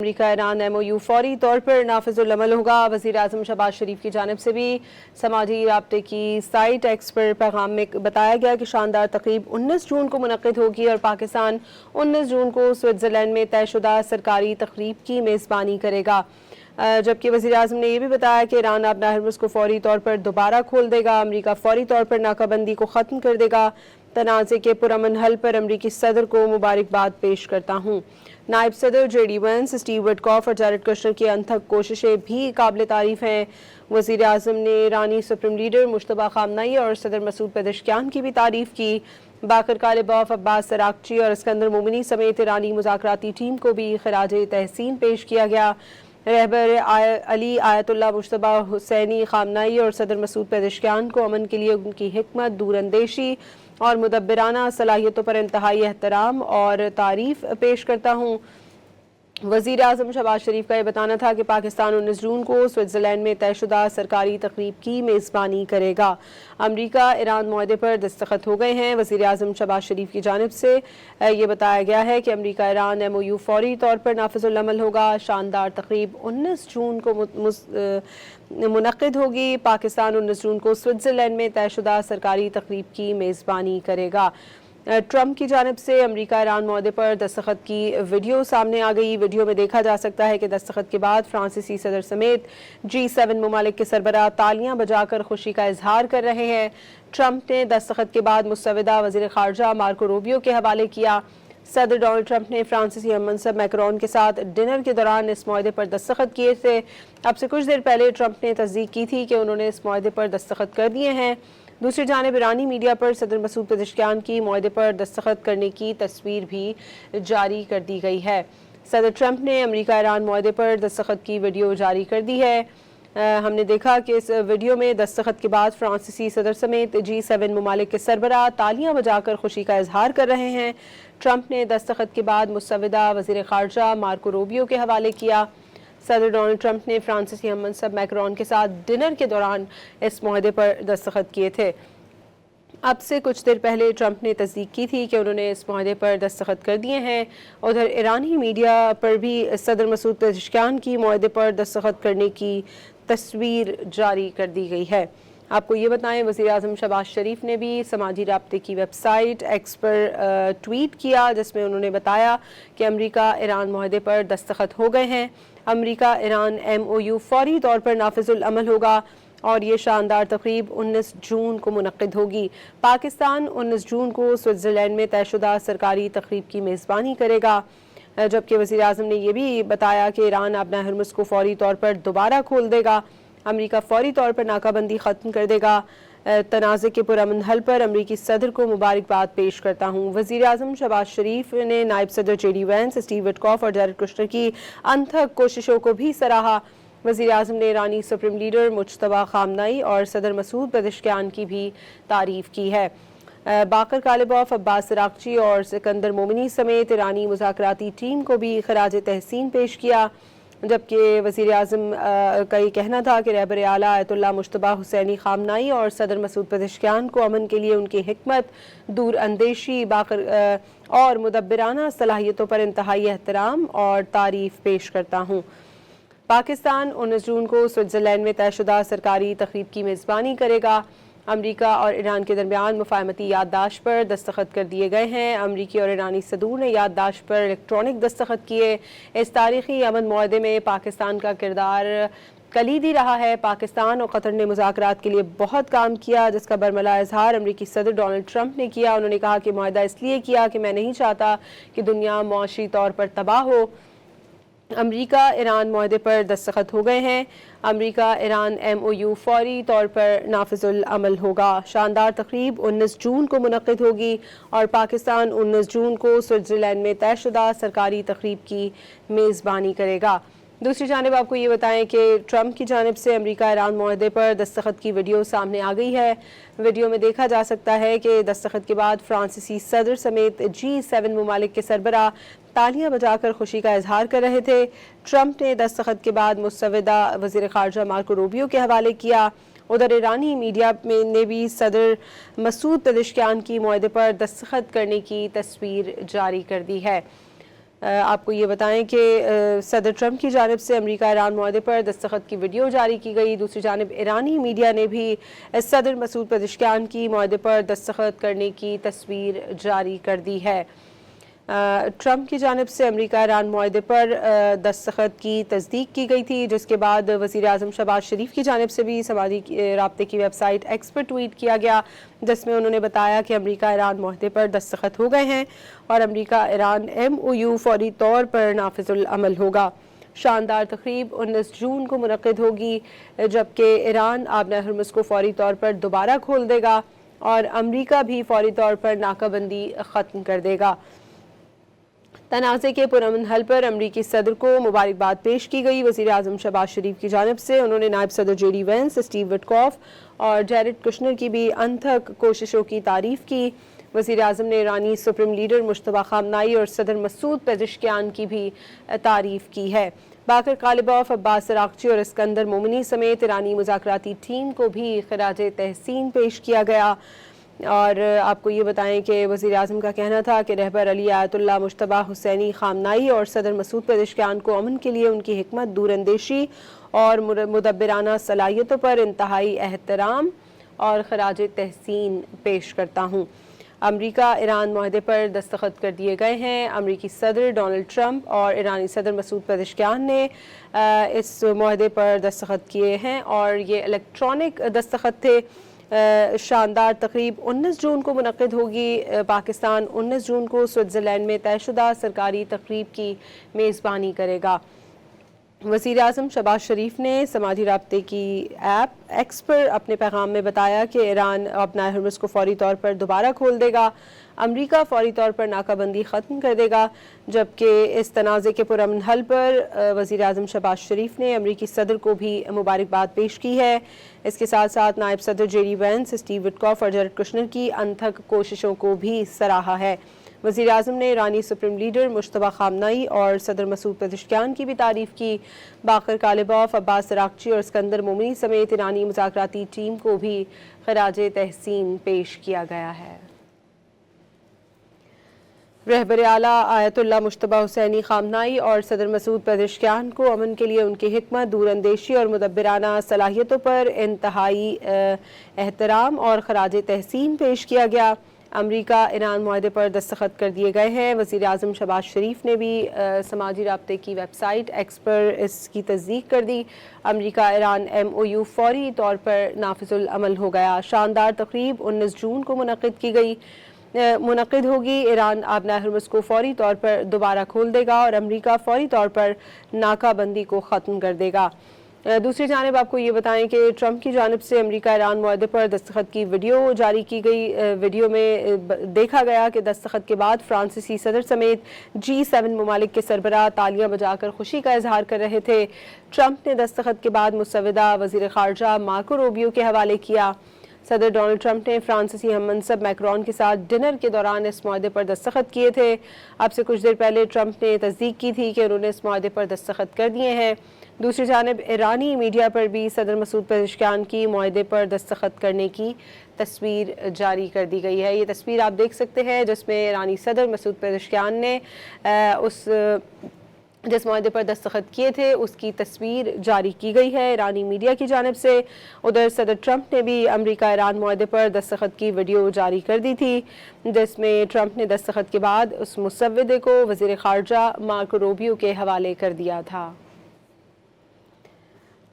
امریکہ Iran MOU فوری طور پر نافذ العمل ہوگا۔ وزیر اعظم شہباز شریف کی جانب سے بھی سماجی رابطے کی سائٹ ایکس پر پیغام میں بتایا گیا کہ شاندار تقریب 19 جون کو منعقد ہوگی اور پاکستان 19 جون کو سوئٹزرلینڈ میں طے شدہ سرکاری تقریب کی میزبانی کرے گا۔ جبکہ وزیر اعظم نے یہ بھی بتایا کہ ایران اپنا ہرمز کو فوری طور پر دوبارہ کھول دے گا، امریکہ فوری طور پر ناکہ بندی کو ختم کر دے گا۔ تنازع کے پرامن حل پر امریکی صدر کو مبارکباد پیش کرتا ہوں۔ نائب صدر JD وینس، اسٹیو وٹکاف اور جیرڈ کشنر کی انتھک کوششیں بھی قابل تعریف ہیں۔ وزیر اعظم نے ایرانی سپریم لیڈر مجتبیٰ خامنئی اور صدر مسعود پزشکیان کی بھی تعریف کی۔ باقر غالباف، عباس اراغچی اور اسکندر مومنی سمیت ایرانی مذاکراتی ٹیم کو بھی خراج تحسین پیش کیا گیا۔ رہبر علی آیت اللہ مجتبیٰ حسینی خامنئی اور صدر مسعود پزشکیان کو امن کے لیے ان کی حکمت، دور اندیشی اور مدبرانہ صلاحیتوں پر انتہائی احترام اور تعریف پیش کرتا ہوں۔ وزیر اعظم شہباز شریف کا یہ بتانا تھا کہ پاکستان 19 جون کو سوئٹزرلینڈ میں طے شدہ سرکاری تقریب کی میزبانی کرے گا۔ امریکہ ایران معاہدے پر دستخط ہو گئے ہیں۔ وزیر اعظم شہباز شریف کی جانب سے یہ بتایا گیا ہے کہ امریکہ ایران MOU فوری طور پر نافذ العمل ہوگا۔ شاندار تقریب 19 جون کو منعقد ہوگی۔ پاکستان 19 جون کو سوئٹزرلینڈ میں طے شدہ سرکاری تقریب کی میزبانی کرے گا۔ ٹرمپ کی جانب سے امریکہ ایران معاہدے پر دستخط کی ویڈیو سامنے آ گئی۔ ویڈیو میں دیکھا جا سکتا ہے کہ دستخط کے بعد فرانسیسی صدر سمیت G7 ممالک کے سربراہ تالیاں بجا کر خوشی کا اظہار کر رہے ہیں۔ ٹرمپ نے دستخط کے بعد مسودہ وزیر خارجہ مارکو روبیو کے حوالے کیا۔ صدر ڈونلڈ ٹرمپ نے فرانسیسی ہم منصب میکرون کے ساتھ ڈنر کے دوران اس معاہدے پر دستخط کیے تھے۔ اب سے کچھ دیر پہلے ٹرمپ نے تصدیق کی تھی کہ انہوں نے اس معاہدے پر دستخط کر دیے ہیں۔ دوسری جانب ایرانی میڈیا پر صدر مسعود پزشکیان کی معاہدے پر دستخط کرنے کی تصویر بھی جاری کر دی گئی ہے۔ صدر ٹرمپ نے امریکہ ایران معاہدے پر دستخط کی ویڈیو جاری کر دی ہے۔ ہم نے دیکھا کہ اس ویڈیو میں دستخط کے بعد فرانسیسی صدر سمیت G7 ممالک کے سربراہ تالیاں بجا کر خوشی کا اظہار کر رہے ہیں۔ ٹرمپ نے دستخط کے بعد مسودہ وزیر خارجہ مارکو روبیو کے حوالے کیا۔ صدر ڈونلڈ ٹرمپ نے فرانسیسی ہم منصب میکرون کے ساتھ ڈنر کے دوران اس معاہدے پر دستخط کیے تھے۔ اب سے کچھ دیر پہلے ٹرمپ نے تصدیق کی تھی کہ انہوں نے اس معاہدے پر دستخط کر دیے ہیں۔ ادھر ایرانی میڈیا پر بھی صدر مسعود پزشکیان کی معاہدے پر دستخط کرنے کی تصویر جاری کر دی گئی ہے۔ آپ کو یہ بتائیں، وزیر اعظم شہباز شریف نے بھی سماجی رابطے کی ویب سائٹ ایکس پر ٹویٹ کیا، جس میں انہوں نے بتایا کہ امریکہ ایران معاہدے پر دستخط ہو گئے ہیں۔ امریکہ ایران MOU فوری طور پر نافذ العمل ہوگا اور یہ شاندار تقریب 19 جون کو منعقد ہوگی۔ پاکستان 19 جون کو سوئٹزرلینڈ میں طے شدہ سرکاری تقریب کی میزبانی کرے گا۔ جبکہ وزیر اعظم نے یہ بھی بتایا کہ ایران اپنا ہرمز کو فوری طور پر دوبارہ کھول دے گا، امریکہ فوری طور پر ناکہ بندی ختم کر دے گا۔ تنازع کے پرامن حل پر امریکی صدر کو مبارکباد پیش کرتا ہوں۔ وزیر اعظم شہباز شریف نے نائب صدر JD وینس، اسٹیو وٹکاف اور جیرڈ کشنر کی انتھک کوششوں کو بھی سراہا۔ وزیر اعظم نے ایرانی سپریم لیڈر مجتبیٰ خامنئی اور صدر مسعود پزشکیان کی بھی تعریف کی ہے۔ باقر غالباف، عباس اراغچی اور اسکندر مومنی سمیت ایرانی مذاکراتی ٹیم کو بھی خراج تحسین پیش کیا۔ جبکہ وزیر اعظم کا یہ کہنا تھا کہ رہبر اعلیٰ آیت اللہ مجتبیٰ حسینی خامنئی اور صدر مسعود پزشکیان کو امن کے لیے ان کی حکمت، دور اندیشی اور مدبرانہ صلاحیتوں پر انتہائی احترام اور تعریف پیش کرتا ہوں۔ پاکستان 19 جون کو سوئٹزرلینڈ میں طے شدہ سرکاری تقریب کی میزبانی کرے گا۔ امریکہ اور ایران کے درمیان مفاہمتی یادداشت پر دستخط کر دیے گئے ہیں۔ امریکی اور ایرانی صدور نے یادداشت پر الیکٹرانک دستخط کیے۔ اس تاریخی امن معاہدے میں پاکستان کا کردار کلیدی رہا ہے۔ پاکستان اور قطر نے مذاکرات کے لیے بہت کام کیا، جس کا برملا اظہار امریکی صدر ڈونلڈ ٹرمپ نے کیا۔ انہوں نے کہا کہ معاہدہ اس لیے کیا کہ میں نہیں چاہتا کہ دنیا معاشی طور پر تباہ ہو۔ امریکہ ایران معاہدے پر دستخط ہو گئے ہیں۔ امریکہ ایران MOU فوری طور پر نافذ العمل ہوگا۔ شاندار تقریب 19 جون کو منعقد ہوگی اور پاکستان 19 جون کو سوئٹزرلینڈ میں طے شدہ سرکاری تقریب کی میزبانی کرے گا۔ دوسری جانب آپ کو یہ بتائیں کہ ٹرمپ کی جانب سے امریکہ ایران معاہدے پر دستخط کی ویڈیو سامنے آ گئی ہے۔ ویڈیو میں دیکھا جا سکتا ہے کہ دستخط کے بعد فرانسیسی صدر سمیت G7 ممالک کے سربراہ تالیاں بجا کر خوشی کا اظہار کر رہے تھے۔ ٹرمپ نے دستخط کے بعد مسودہ وزیر خارجہ مارکو روبیو کے حوالے کیا۔ ادھر ایرانی میڈیا نے بھی صدر مسعود پزشکیان کی معاہدے پر دستخط کرنے کی تصویر جاری کر دی ہے۔ آپ کو یہ بتائیں کہ صدر ٹرمپ کی جانب سے امریکہ ایران معاہدے پر دستخط کی ویڈیو جاری کی گئی۔ دوسری جانب ایرانی میڈیا نے بھی صدر مسعود پزشکیان کی معاہدے پر دستخط کرنے کی تصویر جاری کر دی ہے۔ ٹرمپ کی جانب سے امریکہ ایران معاہدے پر دستخط کی تصدیق کی گئی تھی، جس کے بعد وزیر اعظم شہباز شریف کی جانب سے بھی سماجی رابطے کی ویب سائٹ ایکس پر ٹویٹ کیا گیا، جس میں انہوں نے بتایا کہ امریکہ ایران معاہدے پر دستخط ہو گئے ہیں اور امریکہ ایران MOU فوری طور پر نافذ العمل ہوگا۔ شاندار تقریب 19 جون کو منعقد ہوگی، جبکہ ایران آبنہ ہرمز کو فوری طور پر دوبارہ کھول دے گا اور امریکہ بھی فوری طور پر ناکہ بندی ختم کر دے گا۔ تنازع کے پرامن حل پر امریکی صدر کو مبارکباد پیش کی گئی۔ وزیر اعظم شہباز شریف کی جانب سے انہوں نے نائب صدر JD وینس، اسٹیو وٹکوف اور جیرڈ کشنر کی بھی انتھک کوششوں کی تعریف کی۔ وزیر اعظم نے ایرانی سپریم لیڈر مجتبیٰ خامنائی اور صدر مسعود پزشکیان کی بھی تعریف کی ہے۔ باقر قالباف، عباس عراقچی اور اسکندر مومنی سمیت ایرانی مذاکراتی ٹیم کو بھی خراج تحسین پیش کیا گیا۔ اور آپ کو یہ بتائیں کہ وزیر اعظم کا کہنا تھا کہ رہبر علی آیت اللہ مجتبیٰ حسینی خامنائی اور صدر مسعود پزشکیان کو امن کے لیے ان کی حکمت، دور اندیشی اور مدبرانہ صلاحیتوں پر انتہائی احترام اور خراج تحسین پیش کرتا ہوں۔ امریکہ ایران معاہدے پر دستخط کر دیے گئے ہیں۔ امریکی صدر ڈونلڈ ٹرمپ اور ایرانی صدر مسعود پزشکیان نے اس معاہدے پر دستخط کیے ہیں اور یہ الیکٹرانک دستخط تھے۔ شاندار تقریب 19 جون کو منعقد ہوگی۔ پاکستان 19 جون کو سوئٹزرلینڈ میں طے شدہ سرکاری تقریب کی میزبانی کرے گا۔ وزیر اعظم شہباز شریف نے سماجی رابطے کی ایپ ایکس پر اپنے پیغام میں بتایا کہ ایران آبنہ ہرمز کو فوری طور پر دوبارہ کھول دے گا، امریکہ فوری طور پر ناکہ بندی ختم کر دے گا، جبکہ اس تنازع کے پرامن حل پر وزیر اعظم شہباز شریف نے امریکی صدر کو بھی مبارکباد پیش کی ہے۔ اس کے ساتھ ساتھ نائب صدر JD وینس، اسٹیو وٹکوف اور جیرڈ کشنر کی انتھک کوششوں کو بھی سراہا ہے۔ وزیر اعظم نے ایرانی سپریم لیڈر مجتبیٰ خامنائی اور صدر مسعود پزشکیان کی بھی تعریف کی۔ باقر قالباف، عباس عراقچی اور اسکندر مومنی سمیت ایرانی مذاکراتی ٹیم کو بھی خراج تحسین پیش کیا گیا ہے۔ رہبر اعلیٰ آیت اللہ مجتبیٰ حسینی خامنائی اور صدر مسعود پزشکیان کو امن کے لیے ان کی حکمت، دور اندیشی اور مدبرانہ صلاحیتوں پر انتہائی احترام اور خراج تحسین پیش کیا گیا۔ امریکہ ایران معاہدے پر دستخط کر دیے گئے ہیں۔ وزیر اعظم شہباز شریف نے بھی سماجی رابطے کی ویب سائٹ ایکس پر اس کی تصدیق کر دی۔ امریکہ ایران MOU فوری طور پر نافذ العمل ہو گیا۔ شاندار تقریب 19 جون کو منعقد ہوگی۔ ایران آبنہ ہرمز کو فوری طور پر دوبارہ کھول دے گا اور امریکہ فوری طور پر ناکہ بندی کو ختم کر دے گا۔ دوسری جانب آپ کو یہ بتائیں کہ ٹرمپ کی جانب سے امریکہ ایران معاہدے پر دستخط کی ویڈیو جاری کی گئی۔ ویڈیو میں دیکھا گیا کہ دستخط کے بعد فرانسیسی صدر سمیت G7 ممالک کے سربراہ تالیاں بجا کر خوشی کا اظہار کر رہے تھے۔ ٹرمپ نے دستخط کے بعد مسودہ وزیر خارجہ مارکو روبیو کے حوالے کیا۔ صدر ڈونلڈ ٹرمپ نے فرانسیسی ہم منصب میکرون کے ساتھ ڈنر کے دوران اس معاہدے پر دستخط کیے تھے۔ اب سے کچھ دیر پہلے ٹرمپ نے تصدیق کی تھی کہ انہوں نے اس معاہدے پر دستخط کر دیے ہیں۔ دوسری جانب ایرانی میڈیا پر بھی صدر مسعود پزشکیان کی معاہدے پر دستخط کرنے کی تصویر جاری کر دی گئی ہے۔ یہ تصویر آپ دیکھ سکتے ہیں جس میں ایرانی صدر مسعود پزشکیان نے جس معاہدے پر دستخط کیے تھے اس کی تصویر جاری کی گئی ہے ایرانی میڈیا کی جانب سے۔ ادھر صدر ٹرمپ نے بھی امریکہ ایران معاہدے پر دستخط کی ویڈیو جاری کر دی تھی، جس میں ٹرمپ نے دستخط کے بعد اس مسودے کو وزیر خارجہ مارکو روبیو کے حوالے کر دیا تھا۔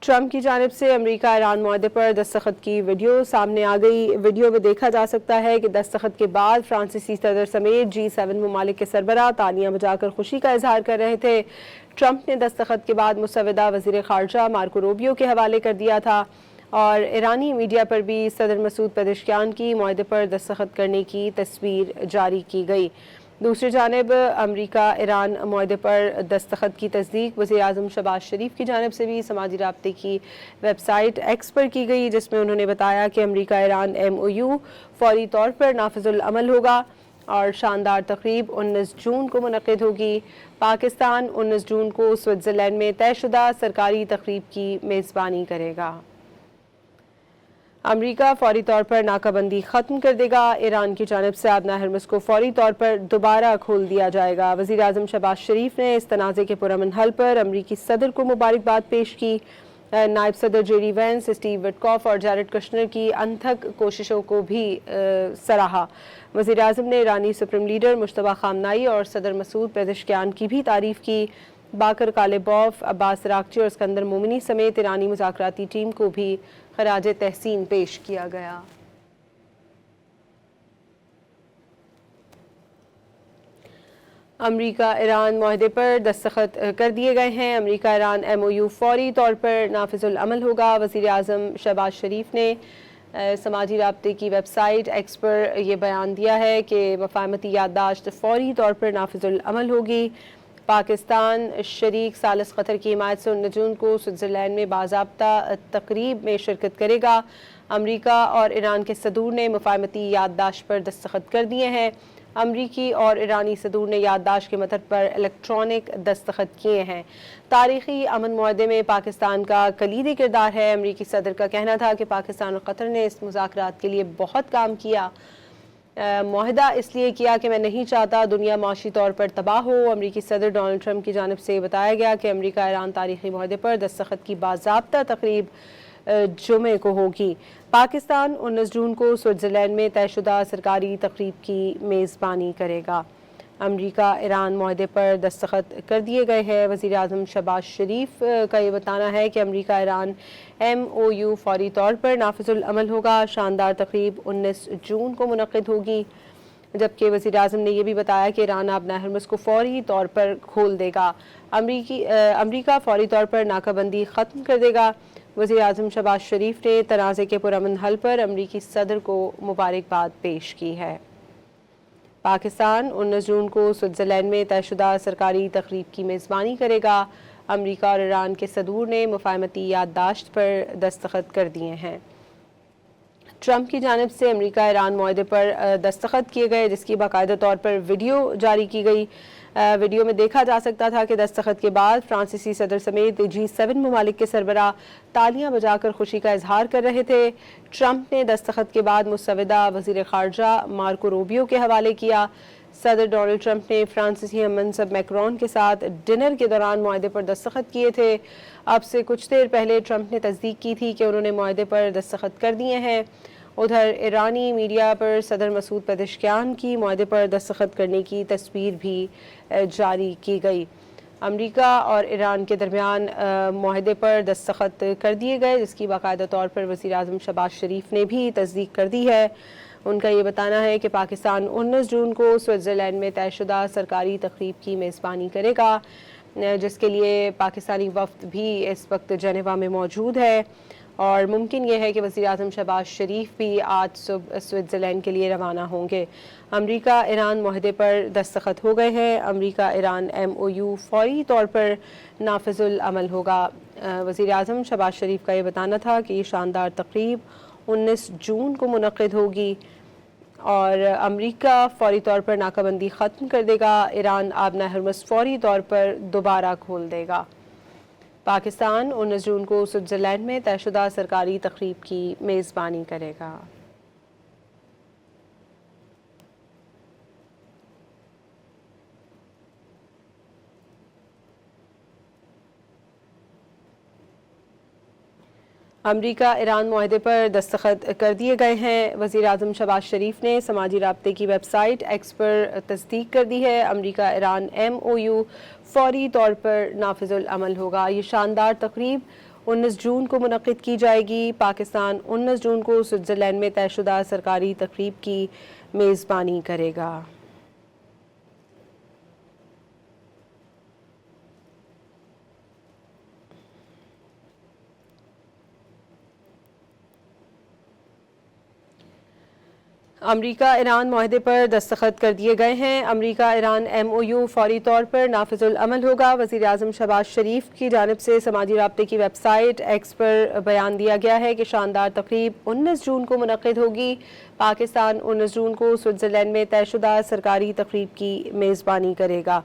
ٹرمپ کی جانب سے امریکہ ایران معاہدے پر دستخط کی ویڈیو سامنے آ گئی۔ ویڈیو میں دیکھا جا سکتا ہے کہ دستخط کے بعد فرانسیسی صدر سمیت G7 ممالک کے سربراہ تالیاں بجا کر خوشی کا اظہار کر رہے تھے۔ ٹرمپ نے دستخط کے بعد مسودہ وزیر خارجہ مارکو روبیو کے حوالے کر دیا تھا اور ایرانی میڈیا پر بھی صدر مسعود پزشکیان کی معاہدے پر دستخط کرنے کی تصویر جاری کی گئی۔ دوسری جانب امریکہ ایران معاہدے پر دستخط کی تصدیق وزیر اعظم شہباز شریف کی جانب سے بھی سماجی رابطے کی ویب سائٹ ایکس پر کی گئی، جس میں انہوں نے بتایا کہ امریکہ ایران MOU فوری طور پر نافذ العمل ہوگا اور شاندار تقریب 19 جون کو منعقد ہوگی۔ پاکستان 19 جون کو سوئٹزرلینڈ میں طے شدہ سرکاری تقریب کی میزبانی کرے گا۔ امریکہ فوری طور پر ناکہ ختم کر دے گا، ایران کی جانب سے آبنہ ہرمز کو فوری طور پر دوبارہ کھول دیا جائے گا۔ وزیر اعظم شہباز شریف نے اس تنازع کے پرامن حل پر امریکی صدر کو مبارکباد پیش کی۔ نائب صدر جے ڈی وینس، اسٹیو وٹکاف اور جیرڈ کشنر کی انتھک کوششوں کو بھی سراہا۔ وزیر اعظم نے ایرانی سپریم لیڈر مجتبیٰ خامنائی اور صدر مسعود پزشکیان کی بھی تعریف کی۔ باقر کالبوف، عباس راغچی اور اسکندر مومنی سمیت ایرانی مذاکراتی ٹیم کو بھی خراج تحسین پیش کیا گیا۔ امریکہ ایران معاہدے پر دستخط کر دیے گئے ہیں۔ امریکہ ایران ایم او یو فوری طور پر نافذ العمل ہوگا۔ وزیر اعظم شہباز شریف نے سماجی رابطے کی ویب سائٹ ایکس پر یہ بیان دیا ہے کہ مفاہمتی یادداشت فوری طور پر نافذ العمل ہوگی۔ پاکستان شریک ثالث قطر کی حمایت سے 19 جون کو سوئٹزرلینڈ میں باضابطہ تقریب میں شرکت کرے گا۔ امریکہ اور ایران کے صدور نے مفاہمتی یادداشت پر دستخط کر دیے ہیں۔ امریکی اور ایرانی صدور نے یادداشت کے متن پر الیکٹرانک دستخط کیے ہیں۔ تاریخی امن معاہدے میں پاکستان کا کلیدی کردار ہے۔ امریکی صدر کا کہنا تھا کہ پاکستان اور قطر نے اس مذاکرات کے لیے بہت کام کیا۔ معاہدہ اس لیے کیا کہ میں نہیں چاہتا دنیا معاشی طور پر تباہ ہو۔ امریکی صدر ڈونلڈ ٹرمپ کی جانب سے بتایا گیا کہ امریکہ ایران تاریخی معاہدے پر دستخط کی باضابطہ تقریب جمعے کو ہوگی۔ پاکستان 19 جون کو سوئٹزرلینڈ میں طے شدہ سرکاری تقریب کی میزبانی کرے گا۔ امریکہ ایران معاہدے پر دستخط کر دیے گئے ہیں۔ وزیر اعظم شہباز شریف کا یہ بتانا ہے کہ امریکہ ایران ایم او یو فوری طور پر نافذ العمل ہوگا۔ شاندار تقریب 19 جون کو منعقد ہوگی، جبکہ وزیر اعظم نے یہ بھی بتایا کہ ایران آبنہ ہرمز کو فوری طور پر کھول دے گا۔ امریکہ فوری طور پر ناکہ بندی ختم کر دے گا۔ وزیر اعظم شہباز شریف نے تنازع کے پرامن حل پر امریکی صدر کو مبارکباد پیش کی ہے۔ پاکستان 19 جون کو سوئٹزرلینڈ میں طے شدہ سرکاری تقریب کی میزبانی کرے گا۔ امریکہ اور ایران کے صدور نے مفاہمتی یادداشت پر دستخط کر دیے ہیں۔ ٹرمپ کی جانب سے امریکہ ایران معاہدے پر دستخط کیے گئے، جس کی باقاعدہ طور پر ویڈیو جاری کی گئی۔ ویڈیو میں دیکھا جا سکتا تھا کہ دستخط کے بعد فرانسیسی صدر سمیت G7 ممالک کے سربراہ تالیاں بجا کر خوشی کا اظہار کر رہے تھے۔ ٹرمپ نے دستخط کے بعد مسودہ وزیر خارجہ مارکو روبیو کے حوالے کیا۔ صدر ڈونلڈ ٹرمپ نے فرانسیسی ہم منصب میکرون کے ساتھ ڈنر کے دوران معاہدے پر دستخط کیے تھے۔ اب سے کچھ دیر پہلے ٹرمپ نے تصدیق کی تھی کہ انہوں نے معاہدے پر دستخط کر دیے ہیں۔ ادھر ایرانی میڈیا پر صدر مسعود پزشکیان کی معاہدے پر دستخط کرنے کی تصویر بھی جاری کی گئی۔ امریکہ اور ایران کے درمیان معاہدے پر دستخط کر دیے گئے، جس کی باقاعدہ طور پر وزیر اعظم شہباز شریف نے بھی تصدیق کر دی ہے۔ ان کا یہ بتانا ہے کہ پاکستان 19 جون کو سوئٹزرلینڈ میں طے شدہ سرکاری تقریب کی میزبانی کرے گا، جس کے لیے پاکستانی وفد بھی اس وقت جنیوا میں موجود ہے، اور ممکن یہ ہے کہ وزیر اعظم شہباز شریف بھی آج صبح سوئٹزرلینڈ کے لیے روانہ ہوں گے۔ امریکہ ایران معاہدے پر دستخط ہو گئے ہیں۔ امریکہ ایران ایم او یو فوری طور پر نافذ العمل ہوگا۔ وزیر اعظم شہباز شریف کا یہ بتانا تھا کہ یہ شاندار تقریب 19 جون کو منعقد ہوگی اور امریکہ فوری طور پر ناکہ بندی ختم کر دے گا۔ ایران آبنہ ہرمز فوری طور پر دوبارہ کھول دے گا۔ پاکستان 19 جون کو سوئٹزرلینڈ میں طے شدہ سرکاری تقریب کی میزبانی کرے گا۔ امریکہ ایران معاہدے پر دستخط کر دیے گئے ہیں۔ وزیر اعظم شہباز شریف نے سماجی رابطے کی ویب سائٹ ایکس پر تصدیق کر دی ہے۔ امریکہ ایران ایم او یو فوری طور پر نافذ العمل ہوگا۔ یہ شاندار تقریب 19 جون کو منعقد کی جائے گی۔ پاکستان 19 جون کو سوئٹزرلینڈ میں طے شدہ سرکاری تقریب کی میزبانی کرے گا۔ امریکہ ایران معاہدے پر دستخط کر دیے گئے ہیں۔ امریکہ ایران ایم او یو فوری طور پر نافذ العمل ہوگا۔ وزیر اعظم شہباز شریف کی جانب سے سماجی رابطے کی ویب سائٹ ایکس پر بیان دیا گیا ہے کہ شاندار تقریب 19 جون کو منعقد ہوگی۔ پاکستان 19 جون کو سوئٹزرلینڈ میں طے شدہ سرکاری تقریب کی میزبانی کرے گا۔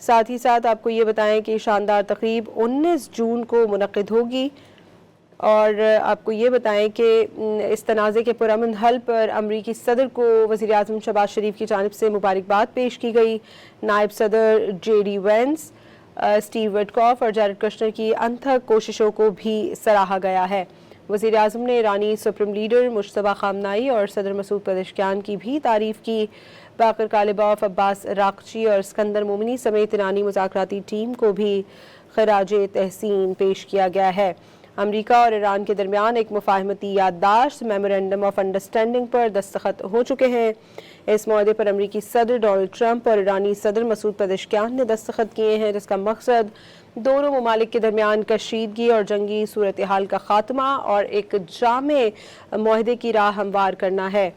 ساتھ ہی ساتھ آپ کو یہ بتائیں کہ شاندار تقریب 19 جون کو منعقد ہوگی۔ اور آپ کو یہ بتائیں کہ اس تنازع کے پرامن حل پر امریکی صدر کو وزیر اعظم شہباز شریف کی جانب سے مبارکباد پیش کی گئی۔ نائب صدر جے ڈی وینس، اسٹیو وٹکاف اور جیرڈ کشنر کی انتھک کوششوں کو بھی سراہا گیا ہے۔ وزیر اعظم نے ایرانی سپریم لیڈر مجتبیٰ خامنائی اور صدر مسعود پزشکیان کی بھی تعریف کی۔ باقر کالباف، عباس راقچی اور اسکندر مومنی سمیت ایرانی مذاکراتی ٹیم کو بھی خراج تحسین پیش کیا گیا ہے۔ امریکہ اور ایران کے درمیان ایک مفاہمتی یادداشت میمورنڈم آف انڈرسٹینڈنگ پر دستخط ہو چکے ہیں۔ اس معاہدے پر امریکی صدر ڈونلڈ ٹرمپ اور ایرانی صدر مسعود پزشکیان نے دستخط کیے ہیں، جس کا مقصد دونوں ممالک کے درمیان کشیدگی اور جنگی صورتحال کا خاتمہ اور ایک جامع معاہدے کی راہ ہموار کرنا ہے۔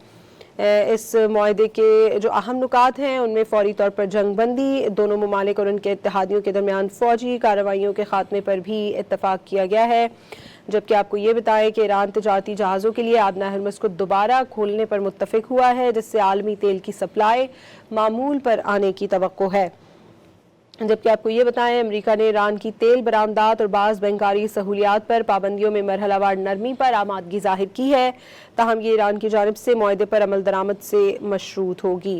اس معاہدے کے جو اہم نکات ہیں ان میں فوری طور پر جنگ بندی، دونوں ممالک اور ان کے اتحادیوں کے درمیان فوجی کارروائیوں کے خاتمے پر بھی اتفاق کیا گیا ہے، جبکہ آپ کو یہ بتائیں کہ ایران تجارتی جہازوں کے لیے آبنہ ہرمز کو دوبارہ کھولنے پر متفق ہوا ہے، جس سے عالمی تیل کی سپلائی معمول پر آنے کی توقع ہے۔ جبکہ آپ کو یہ بتائیں امریکہ نے ایران کی تیل برآمدات اور بعض بینکاری سہولیات پر پابندیوں میں مرحلہ وار نرمی پر آمادگی ظاہر کی ہے، تاہم یہ ایران کی جانب سے معاہدے پر عمل درآمد سے مشروط ہوگی۔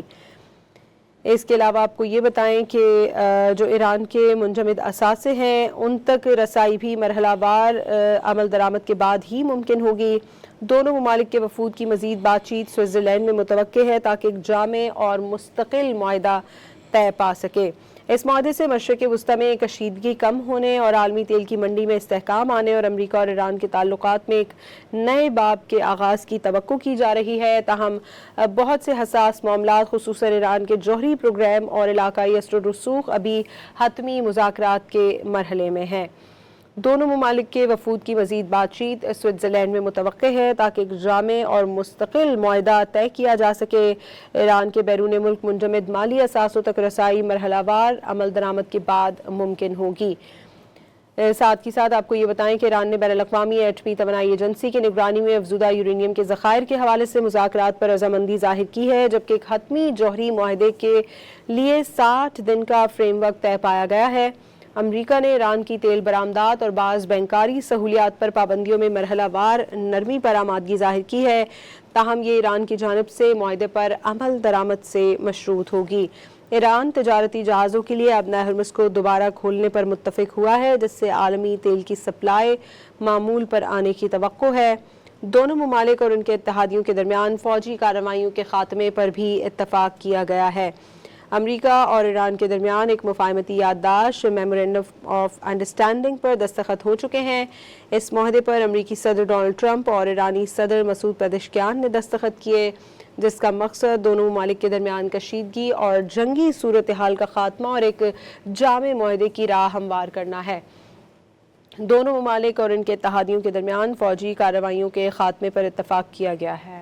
اس کے علاوہ آپ کو یہ بتائیں کہ جو ایران کے منجمد اثاثے ہیں ان تک رسائی بھی مرحلہ وار عمل درآمد کے بعد ہی ممکن ہوگی۔ دونوں ممالک کے وفود کی مزید بات چیت سوئٹزرلینڈ میں متوقع ہے تاکہ ایک جامع اور مستقل معاہدہ طے پا سکے۔ اس معاہدے سے مشرق وسطی میں کشیدگی کم ہونے اور عالمی تیل کی منڈی میں استحکام آنے اور امریکہ اور ایران کے تعلقات میں ایک نئے باب کے آغاز کی توقع کی جا رہی ہے، تاہم بہت سے حساس معاملات خصوصاً ایران کے جوہری پروگرام اور علاقائی اثر و رسوخ ابھی حتمی مذاکرات کے مرحلے میں ہیں۔ دونوں ممالک کے وفود کی مزید بات چیت سوئٹزرلینڈ میں متوقع ہے تاکہ ایک جامع اور مستقل معاہدہ طے کیا جا سکے۔ ایران کے بیرون ملک منجمد مالی اثاثوں تک رسائی مرحلہ وار عمل درآمد کے بعد ممکن ہوگی۔ ساتھ ہی ساتھ آپ کو یہ بتائیں کہ ایران نے بین الاقوامی ایٹمی توانائی ایجنسی کی نگرانی میں افزودہ یورینیم کے ذخائر کے حوالے سے مذاکرات پر رضامندی ظاہر کی ہے، جبکہ ایک حتمی جوہری معاہدے کے لیے 60 دن کا فریم ورک طے پایا گیا ہے۔ امریکہ نے ایران کی تیل برآمدات اور بعض بینکاری سہولیات پر پابندیوں میں مرحلہ وار نرمی پر آمادگی ظاہر کی ہے، تاہم یہ ایران کی جانب سے معاہدے پر عمل درآمد سے مشروط ہوگی۔ ایران تجارتی جہازوں کے لیے آبنہ ہرمز کو دوبارہ کھولنے پر متفق ہوا ہے، جس سے عالمی تیل کی سپلائی معمول پر آنے کی توقع ہے۔ دونوں ممالک اور ان کے اتحادیوں کے درمیان فوجی کارروائیوں کے خاتمے پر بھی اتفاق کیا گیا ہے۔ امریکہ اور ایران کے درمیان ایک مفاہمتی یادداشت میمورنڈم آف انڈرسٹینڈنگ پر دستخط ہو چکے ہیں۔ اس معاہدے پر امریکی صدر ڈونلڈ ٹرمپ اور ایرانی صدر مسعود پزشکیان نے دستخط کیے، جس کا مقصد دونوں ممالک کے درمیان کشیدگی اور جنگی صورتحال کا خاتمہ اور ایک جامع معاہدے کی راہ ہموار کرنا ہے۔ دونوں ممالک اور ان کے اتحادیوں کے درمیان فوجی کارروائیوں کے خاتمے پر اتفاق کیا گیا ہے۔